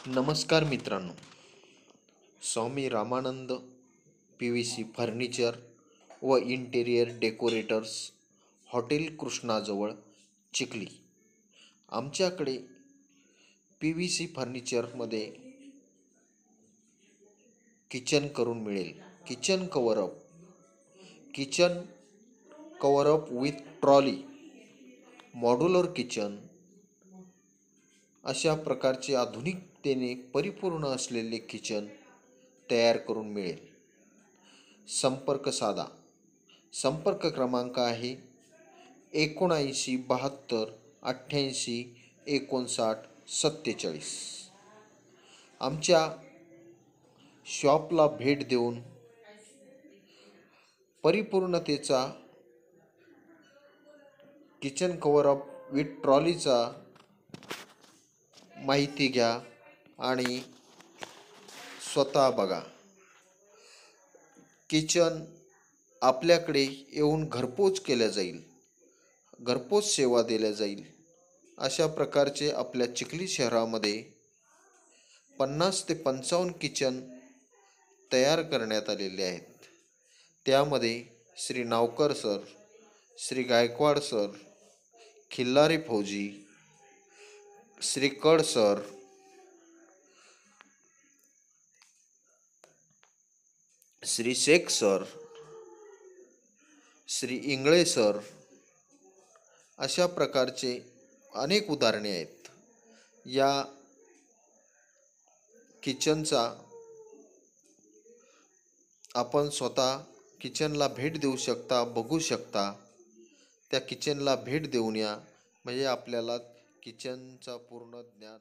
नमस्कार मित्रांनो. Swami Ramanand PVC furniture व इंटेरियर डेकोरेटर्स, हॉटेल कृष्णाजवळ, चिखली. आमच्याकडे PVC फर्निचरमध्ये किचन करून मिळेल. Kitchen cover up with trolley, modular kitchen अशा प्रकारचे आधुनिकतेने परिपूर्ण असलेले किचन तयार करून मिळेल. संपर्क साधा. संपर्क क्रमांक आहे 7972 88 59 47. आमच्या शॉपला भेट देऊन परिपूर्णतेचा किचन कवरअप विथ ट्रॉलीचा माहिती घ्या आणि स्वतः बघा. किचन आपल्याकडे येऊन घरपोच केल्या जाईल, घरपोच सेवा दिल्या जाईल. अशा प्रकारचे आपल्या चिखली शहरामध्ये 50 ते 55 किचन तयार करण्यात आलेले आहेत. त्यामध्ये श्री नावकर सर, श्री गायकवाड सर, खिल्लारी फौजी, Shri Kad sir, Shri Shaikh sir, Shri Ingle sir अशा प्रकारचे अनेक उदाहरणे आहेत. या किचनचा आपण स्वतः किचनला भेट देऊ शकता, बघू शकता. त्या किचनला भेट देऊन या, म्हणजे आपल्याला किचनचा पूर्ण ज्ञान